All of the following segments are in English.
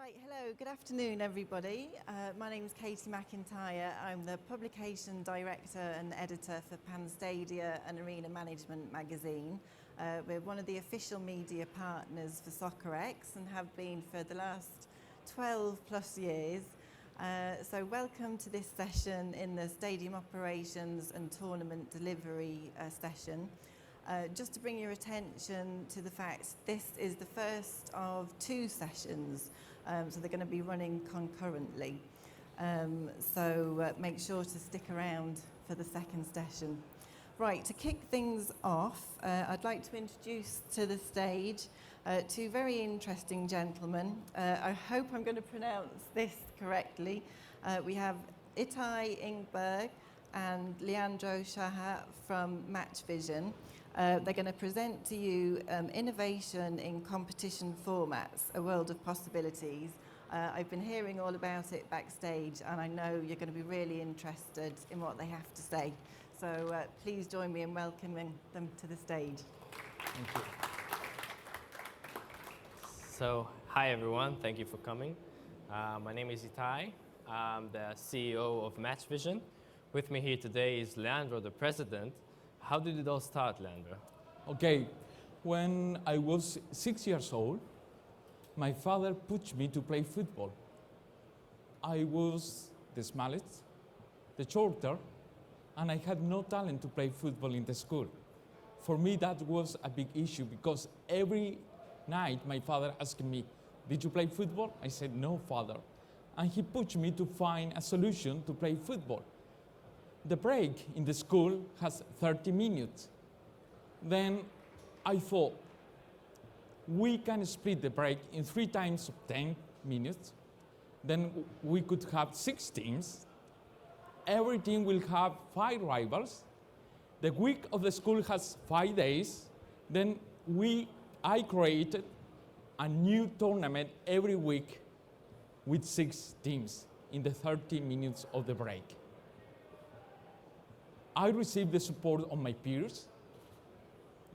Right, hello, good afternoon everybody. My name is Katie McIntyre. I'm the Publication Director and Editor for Panstadia and Arena Management magazine. We're one of the official media partners for SoccerX and have been for the last 12 plus years. So welcome to this session in the Stadium Operations and Tournament Delivery session. Just to bring your attention to the fact this is the first of two sessions, so they're going to be running concurrently. So make sure to stick around for the second session. Right, to kick things off, I'd like to introduce to the stage two very interesting gentlemen. I hope I'm going to pronounce this correctly. We have Itai Ingberg and Leandro Shaha from Match Vision. They're going to present to you innovation in competition formats, a world of possibilities. I've been hearing all about it backstage, and I know you're going to be really interested in what they have to say. So please join me in welcoming them to the stage. Thank you. So, hi everyone, thank you for coming. My name is Itai. I'm the CEO of Match Vision. With me here today is Leandro, the president. How did it all start, Leandro? Okay, when I was 6 years old, my father pushed me to play football. I was the smallest, the shorter, and I had no talent to play football in the school. For me, that was a big issue because every night my father asked me, "Did you play football?" I said, "No, father." And he pushed me to find a solution to play football. The break in the school has 30 minutes. Then I thought, we can split the break in 3 times of 10 minutes. Then we could have 6 teams. Every team will have 5 rivals. The week of the school has 5 days. Then I created a new tournament every week with 6 teams in the 30 minutes of the break. I received the support of my peers,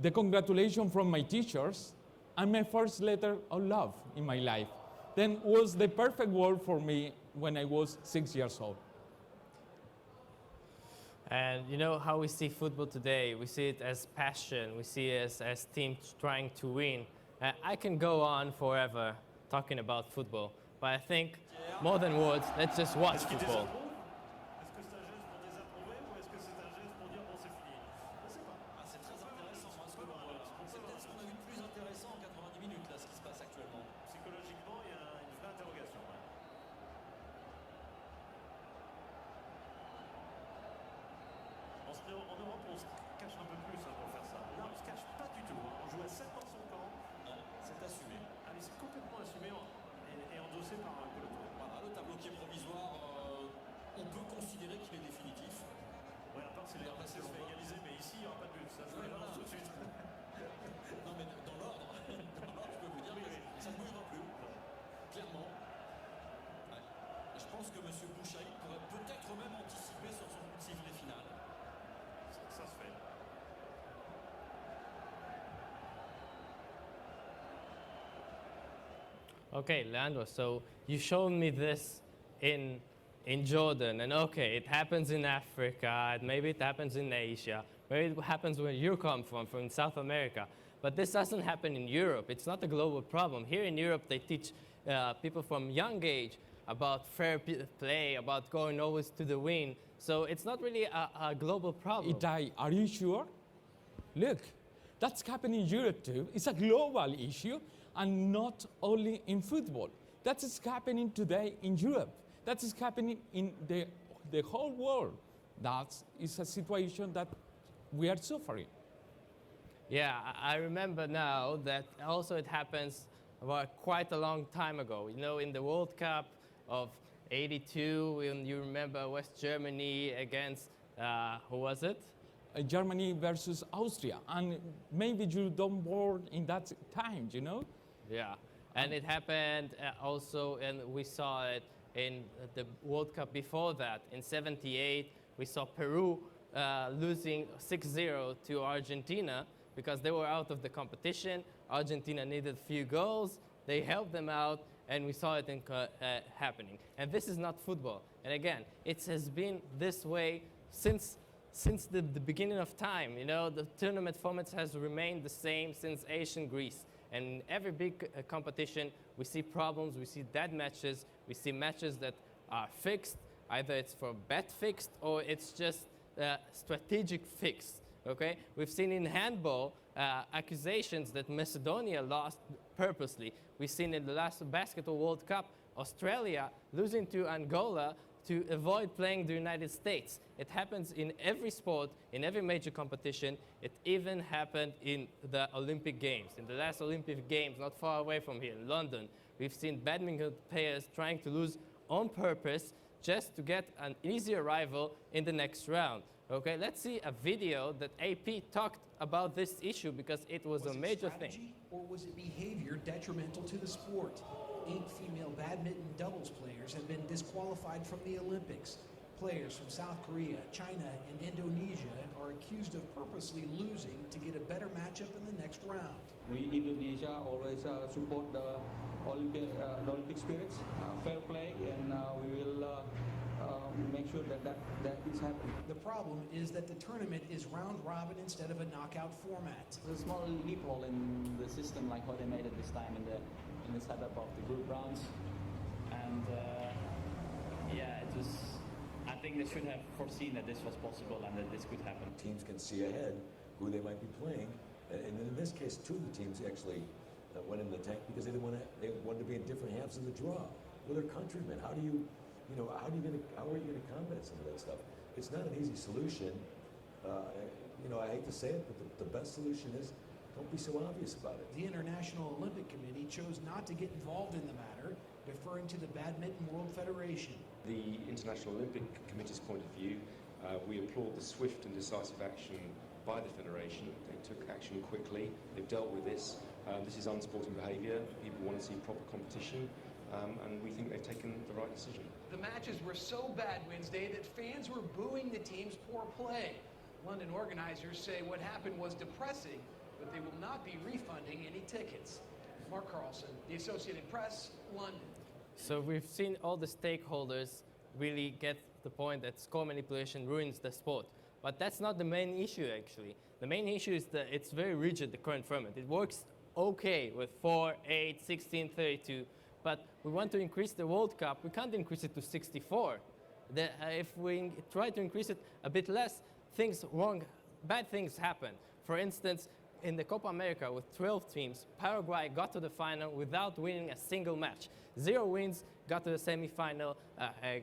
the congratulations from my teachers, and my first letter of love in my life. Then was the perfect world for me when I was 6 years old. And you know how we see football today? We see it as passion. We see it as teams trying to win. I can go on forever talking about football, but I think more than words, let's just watch football. En Europe, on se cache un peu plus pour faire ça. Là, on ne se cache pas du tout. On joue à 7 dans son camp. C'est assumé. Ah, mais c'est complètement assumé et endossé par un peloton. Voilà, le tableau qui est provisoire, on peut considérer qu'il est définitif. Oui, à part si se fait égaliser, mais ici, il n'y aura pas de but. Ça, je vais tout de suite. Non, mais dans l'ordre, je peux vous dire que ça ne bougera plus. Clairement. Ouais. Et je pense que M. Bouchaïd pourrait peut-être même anticiper sur son coup de sifflet final. Ça se fait. Okay, Leandro, so you showed me this in Jordan, and okay, it happens in Africa, maybe it happens in Asia, maybe it happens where you come from South America, but this doesn't happen in Europe. It's not a global problem. Here in Europe, they teach people from young age about fair play, about going always to the win. So it's not really a global problem. Itai, are you sure? Look, that's happening in Europe too. It's a global issue, and not only in football. That is happening today in Europe. That is happening in the whole world. That is a situation that we are suffering. Yeah, I remember now that also it happens quite a long time ago. You know, in the World Cup of '82, when you remember West Germany against, who was it? Germany versus Austria. And maybe you don't born in that time, you know? Yeah, and it happened also, and we saw it in the World Cup before that. In '78, we saw Peru losing 6-0 to Argentina because they were out of the competition. Argentina needed a few goals. They helped them out, and we saw it happening. And this is not football. And again, it has been this way since the beginning of time. You know, the tournament format has remained the same since ancient Greece. And in every big competition, we see problems, we see dead matches, we see matches that are fixed. Either it's for bet fixed or it's just strategic fixed. Okay, we've seen in handball accusations that Macedonia lost purposely. We've seen in the last Basketball World Cup, Australia losing to Angola to avoid playing the United States. It happens in every sport, in every major competition. It even happened in the Olympic Games. In the last Olympic Games, not far away from here, in London, we've seen badminton players trying to lose on purpose just to get an easier rival in the next round. Okay, let's see a video that AP talked about this issue because it was a major thing. Or was it behavior detrimental to the sport? 8 female badminton doubles players have been disqualified from the Olympics. Players from South Korea, China, and Indonesia are accused of purposely losing to get a better matchup in the next round. We Indonesia always support the Olympic spirits, fair play, and we will make sure that is happening. The problem is that the tournament is round robin instead of a knockout format. There's a small loophole in the system, like what they made at this time in the setup of the group rounds, and I think they should have foreseen that this was possible and that this could happen. Teams can see ahead who they might be playing, and in this case, 2 of the teams actually went in the tank because they wanted to be in different halves of the draw with their countrymen. How are you going to combat some of that stuff? It's not an easy solution. I hate to say it, but the best solution is don't be so obvious about it. The International Olympic Committee chose not to get involved in the matter, deferring to the Badminton World Federation. The International Olympic Committee's point of view, we applaud the swift and decisive action by the Federation. They took action quickly. They've dealt with this. This is unsporting behaviour. People want to see proper competition, and we think they've taken the right decision. The matches were so bad Wednesday that fans were booing the team's poor play. London organizers say what happened was depressing, but they will not be refunding any tickets. Mark Carlson, The Associated Press, London. So we've seen all the stakeholders really get the point that score manipulation ruins the sport. But that's not the main issue, actually. The main issue is that it's very rigid, the current format. It works okay with 4, 8, 16, 32. But we want to increase the World Cup. We can't increase it to 64. If we try to increase it a bit less, bad things happen. For instance, in the Copa America with 12 teams, Paraguay got to the final without winning a single match. 0 wins, got to the semi-final,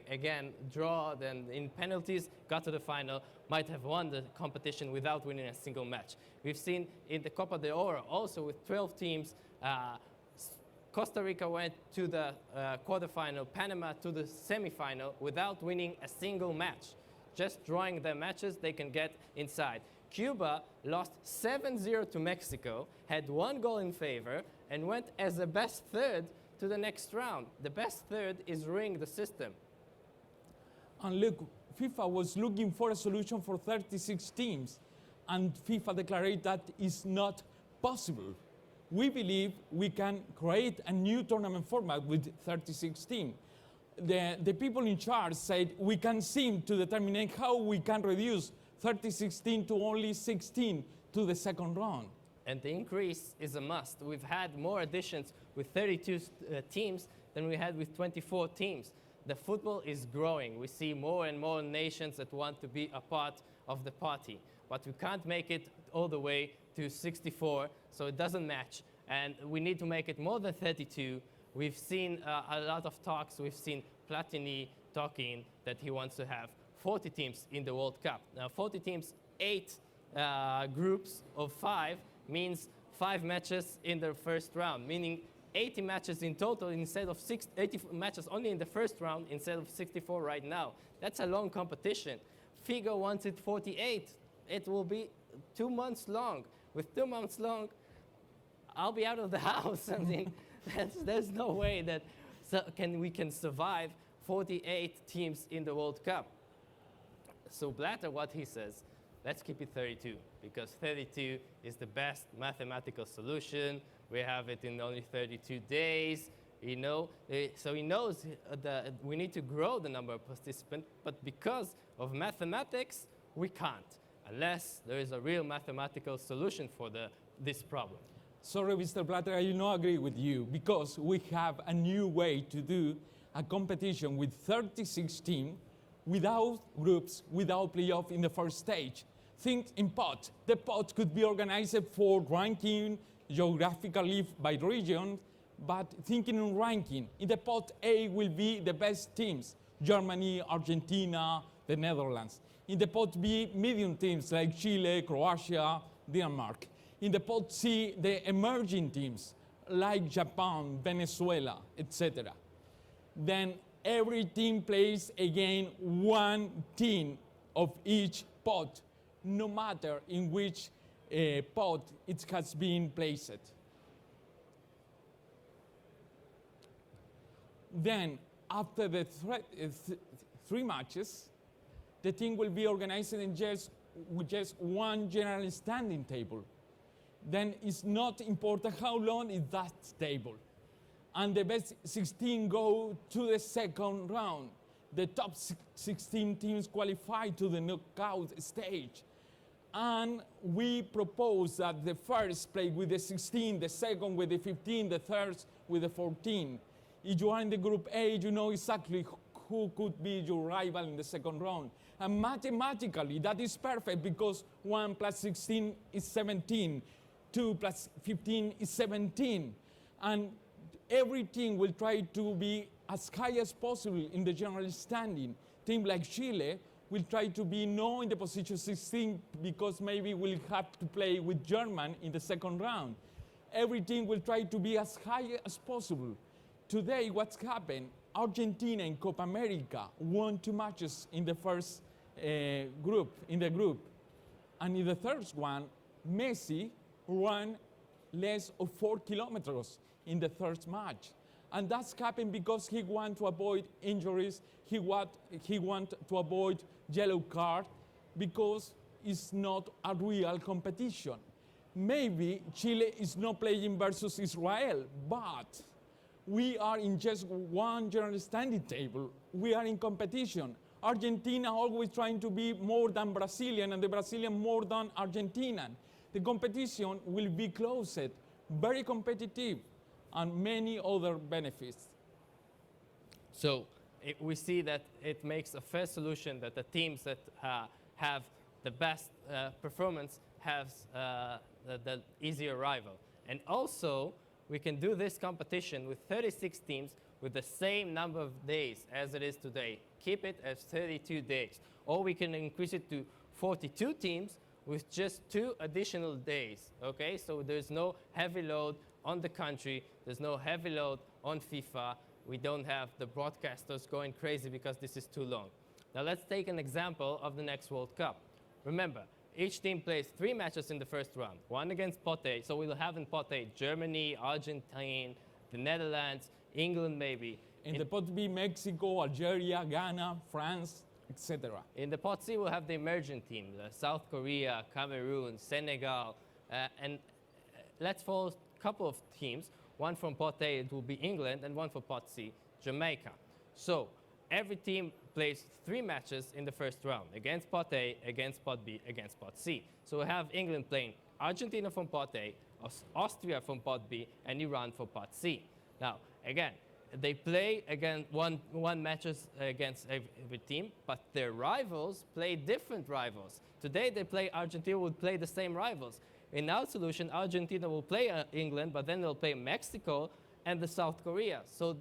again, draw, then in penalties, got to the final, might have won the competition without winning a single match. We've seen in the Copa de Oro, also with 12 teams, Costa Rica went to the quarterfinal, Panama to the semi-final without winning a single match. Just drawing their matches, they can get inside. Cuba lost 7-0 to Mexico, had 1 goal in favor, and went as the best third to the next round. The best third is ruining the system. And look, FIFA was looking for a solution for 36 teams, and FIFA declared that is not possible. We believe we can create a new tournament format with 36 teams. The people in charge said we can seem to determine how we can reduce 36 to only 16 to the second round. And the increase is a must. We've had more additions with 32 teams than we had with 24 teams. The football is growing. We see more and more nations that want to be a part of the party. But we can't make it all the way to 64, so it doesn't match. And we need to make it more than 32. We've seen a lot of talks. We've seen Platini talking that he wants to have 40 teams in the World Cup. Now, 40 teams, 8 groups of 5 means 5 matches in the first round, meaning 80 matches in total instead of 80 matches only in the first round instead of 64 right now. That's a long competition. FIGO wants it 48. It will be 2 months long. With 2 months long, I'll be out of the house. I mean, there's no way that we can survive 48 teams in the World Cup. So Blatter, what he says, let's keep it 32, because 32 is the best mathematical solution. We have it in only 32 days. So he knows that we need to grow the number of participants, but because of mathematics, we can't, unless there is a real mathematical solution for this problem. Sorry, Mr. Platter, I do not agree with you because we have a new way to do a competition with 36 teams without groups, without playoff in the first stage. Think in pot. The pot could be organized for ranking geographically by region, but thinking in ranking, in the pot A will be the best teams, Germany, Argentina, the Netherlands. In the pot B, medium teams like Chile, Croatia, Denmark. In the pot C, the emerging teams like Japan, Venezuela, etc. Then every team plays again one team of each pot, no matter in which pot it has been placed. Then, after the three matches, the team will be organized in with just one general standing table. Then it's not important how long is that table. And the best 16 go to the second round. The top 16 teams qualify to the knockout stage. And we propose that the first play with the 16, the second with the 15, the third with the 14. If you are in the group A, you know exactly who could be your rival in the second round. And mathematically, that is perfect because 1 plus 16 is 17. 2 plus 15 is 17. And every team will try to be as high as possible in the general standing. Team like Chile will try to be no in the position 16 because maybe we'll have to play with Germany in the second round. Every team will try to be as high as possible. Today, what's happened? Argentina in Copa America won 2 matches in the first group. And in the third one, Messi ran less of 4 kilometers in the third match. And that's happened because he wanted to avoid injuries, he want to avoid yellow card, because it's not a real competition. Maybe Chile is not playing versus Israel, but we are in just one general standing table. We are in competition. Argentina always trying to be more than Brazilian, and the Brazilian more than Argentinian. The competition will be closed, very competitive, and many other benefits. So we see that it makes a fair solution that the teams that have the best performance have the easier rival. And also, we can do this competition with 36 teams with the same number of days as it is today. Keep it as 32 days. Or we can increase it to 42 teams with just 2 additional days, okay? So there's no heavy load on the country, there's no heavy load on FIFA. We don't have the broadcasters going crazy because this is too long. Now let's take an example of the next World Cup. Remember, each team plays 3 matches in the first round, 1 against pot A. So we'll have in pot A Germany, Argentina, the Netherlands, England maybe. In the pot B, Mexico, Algeria, Ghana, France, etc. In the pot C, we'll have the emerging team, South Korea, Cameroon, Senegal, and let's follow a couple of teams. One from pot A, it will be England, and one for pot C, Jamaica. So every team plays 3 matches in the first round, against pot A, against pot B, against pot C. So we have England playing Argentina from pot A, Austria from pot B, and Iran for pot C. Now, again, they play against one matches against every team, but their rivals play different rivals. Today they play Argentina will play the same rivals. In our solution, Argentina will play England, but then they'll play Mexico and the South Korea. So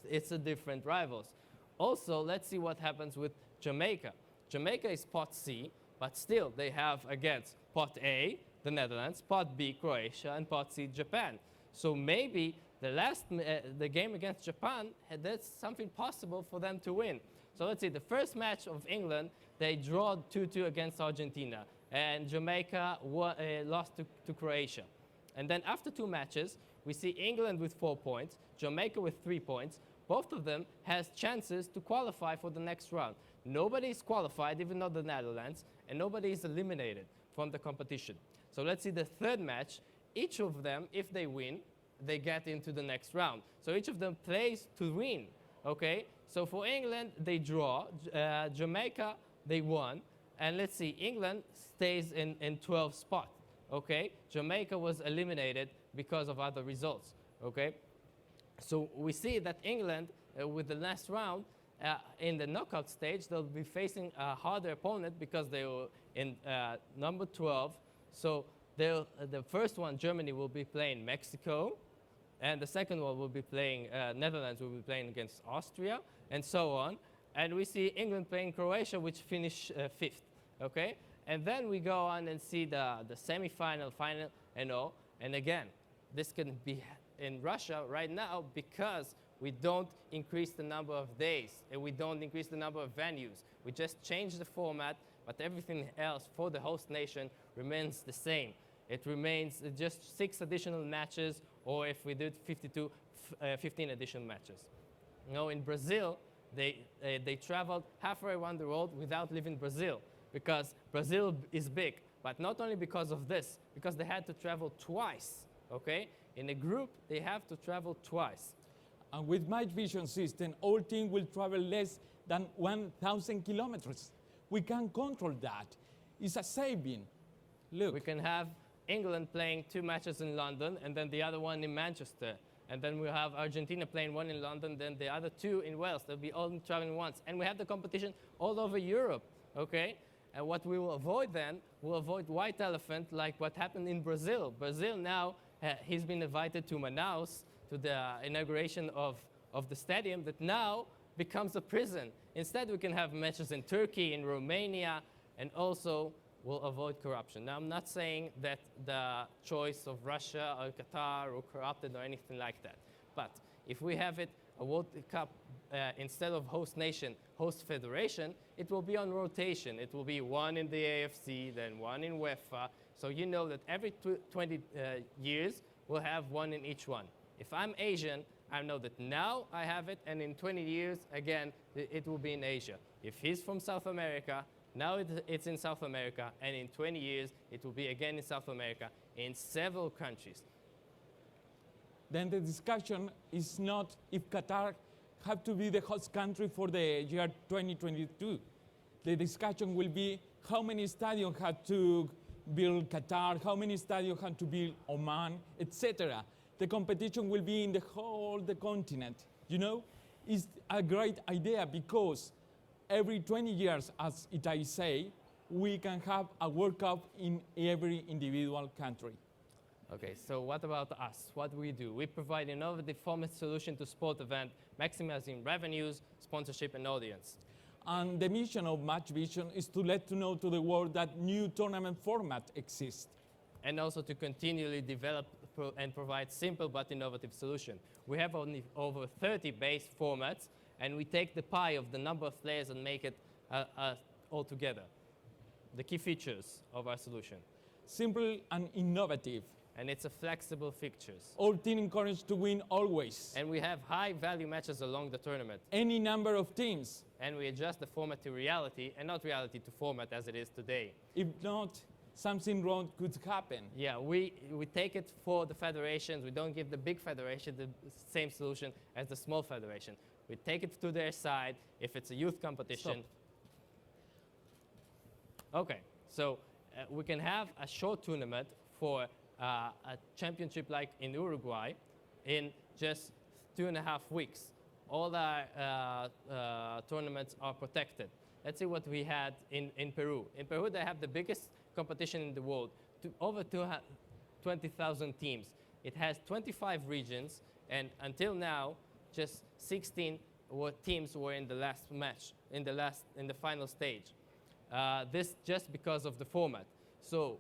it's a different rivals. Also, let's see what happens with Jamaica. Jamaica is pot C, but still they have against pot A, the Netherlands, pot B, Croatia, and pot C, Japan. So maybe the game against Japan, that's something possible for them to win. So let's see, the first match of England, they draw 2-2 against Argentina, and Jamaica lost to Croatia. And then after 2 matches, we see England with 4 points, Jamaica with 3 points. Both of them has chances to qualify for the next round. Nobody is qualified, even though the Netherlands, and nobody is eliminated from the competition. So let's see the third match. Each of them, if they win, they get into the next round. So each of them plays to win, okay? So for England, they draw. Jamaica, they won. And let's see, England stays in 12th spot, okay? Jamaica was eliminated because of other results, okay? So we see that England, with the last round, in the knockout stage, they'll be facing a harder opponent because they were in number 12. So the first one, Germany, will be playing Mexico, and the second one will be playing, Netherlands will be playing against Austria, and so on. And we see England playing Croatia, which finished 5th, okay? And then we go on and see the semi-final, final, and all. And again, this can be in Russia right now because we don't increase the number of days and we don't increase the number of venues. We just change the format, but everything else for the host nation remains the same. It remains just 6 additional matches, or if we did 15 additional matches. You know, in Brazil, they traveled halfway around the world without leaving Brazil because Brazil is big, but not only because of this, because they had to travel twice, okay? In a group, they have to travel twice. And with my vision system, all teams will travel less than 1,000 kilometers. We can control that. It's a saving. Look. We can have England playing 2 matches in London and then the other one in Manchester. And then we'll have Argentina playing 1 in London, then the other 2 in Wales. They'll be all traveling once. And we have the competition all over Europe, okay? And what we will avoid then, we'll avoid white elephant like what happened in Brazil. Brazil now, he's been invited to Manaus, to the inauguration of the stadium that now becomes a prison. Instead, we can have matches in Turkey, in Romania, and also we'll avoid corruption. Now, I'm not saying that the choice of Russia or Qatar or corrupted or anything like that. But if we have it, a World Cup, instead of host nation, host federation, it will be on rotation. It will be 1 in the AFC, then 1 in UEFA. So you know that every 20 years, we'll have 1 in each one. If I'm Asian, I know that now I have it, and in 20 years, again, it will be in Asia. If he's from South America, now it's in South America, and in 20 years, it will be again in South America, in several countries. Then the discussion is not if Qatar have to be the host country for the year 2022. The discussion will be how many stadiums have to build Qatar, how many stadiums have to build Oman, etc. The competition will be in the whole the continent. You know, it's a great idea because every 20 years, as I say, we can have a World Cup in every individual country. Okay, so what about us? What do? We provide innovative format solution to sport event, maximizing revenues, sponsorship, and audience. And the mission of Match Vision is to let to know to the world that new tournament format exists. And also to continually develop and provide simple but innovative solution. We have only over 30 base formats, and we take the pie of the number of players and make it all together. The key features of our solution. Simple and innovative. And it's a flexible fixtures. All teams encouraged to win always. And we have high value matches along the tournament. Any number of teams. And we adjust the format to reality and not reality to format as it is today. If not, something wrong could happen. Yeah, we take it for the federations. We don't give the big federation the same solution as the small federation. We take it to their side if it's a youth competition. Stop. Okay, so we can have a short tournament for a championship like in Uruguay in just 2.5 weeks. All our tournaments are protected. Let's see what we had in Peru. In Peru, they have the biggest competition in the world, over 20,000 teams. It has 25 regions, and until now, just 16 teams were in the last match, in the final stage. This just because of the format. So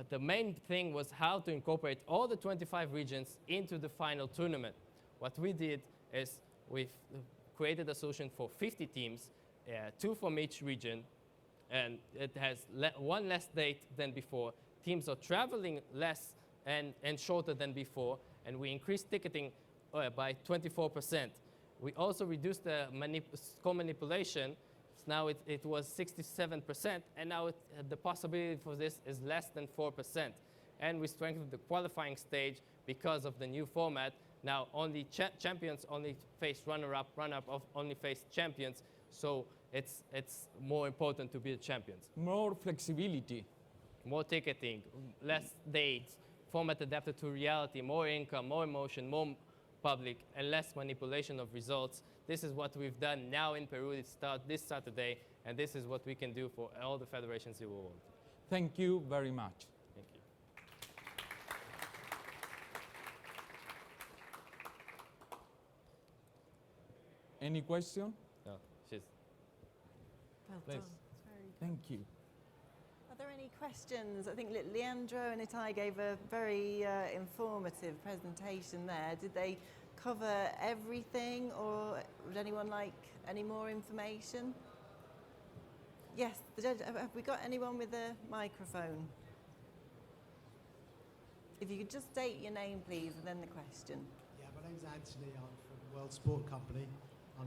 the main thing was how to incorporate all the 25 regions into the final tournament. What we did is we've created a solution for 50 teams, 2 from each region, and it has 1 less date than before. Teams are traveling less and shorter than before, and we increased ticketing by 24%. We also reduced the score manipulation. Now it was 67%, and now the possibility for this is less than 4%. and we strengthened the qualifying stage because of the new format. Now only champions only face runner-up, runner-up only face champions, so it's more important to be the champions. More flexibility. More ticketing, less dates, format adapted to reality, more income, more emotion, more public, and less manipulation of results. This is what we've done now in Peru. It starts this Saturday, and this is what we can do for all the federations in the world. Thank you very much. Thank you. Any question? No, she's Well Please. done. It's very good. Thank you. Are there any questions? I think Leandro and Itai gave a very informative presentation there. Did they cover everything, or would anyone like any more information? Yes, the judge, have we got anyone with a microphone? If you could just state your name, please, and then the question. Yeah, my name's Anthony. I'm from World Sport Company.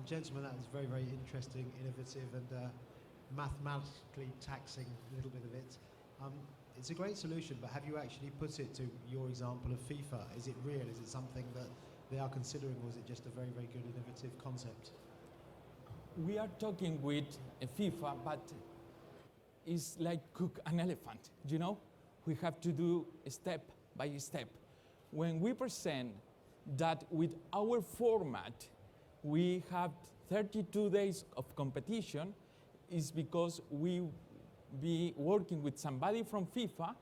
Gentlemen, that was very, very interesting, innovative, and mathematically taxing a little bit of it. It's a great solution, but have you actually put it to your example of FIFA? Is it real? Is it something that they are considering, or is it just a very, very good, innovative concept? We are talking with FIFA, but it's like cook an elephant, you know? We have to do step by step. When we present that with our format, we have 32 days of competition, is because we be working with somebody from FIFA,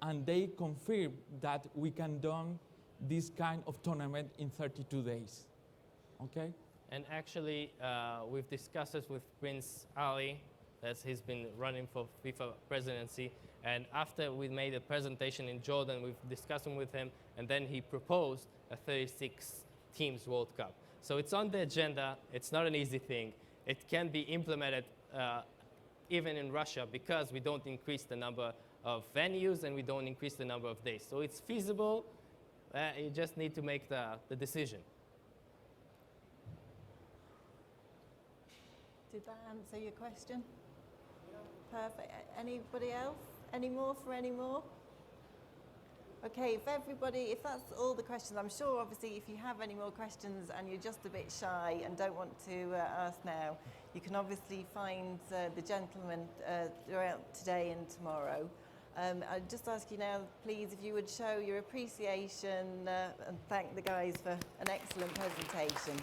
and they confirm that we can do this kind of tournament in 32 days, okay? And actually, we've discussed this with Prince Ali, as he's been running for FIFA presidency. And after we made a presentation in Jordan, we've discussed with him, and then he proposed a 36 teams World Cup. So it's on the agenda. It's not an easy thing. It can be implemented even in Russia, because we don't increase the number of venues and we don't increase the number of days. So it's feasible. You just need to make the decision. Did that answer your question? Perfect. Anybody else? Any more for any more? Okay, if that's all the questions, I'm sure obviously if you have any more questions and you're just a bit shy and don't want to ask now, you can obviously find the gentleman throughout today and tomorrow. I'd just ask you now, please, if you would show your appreciation and thank the guys for an excellent presentation.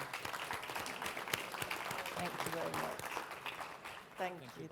Thank you very much. Thank you.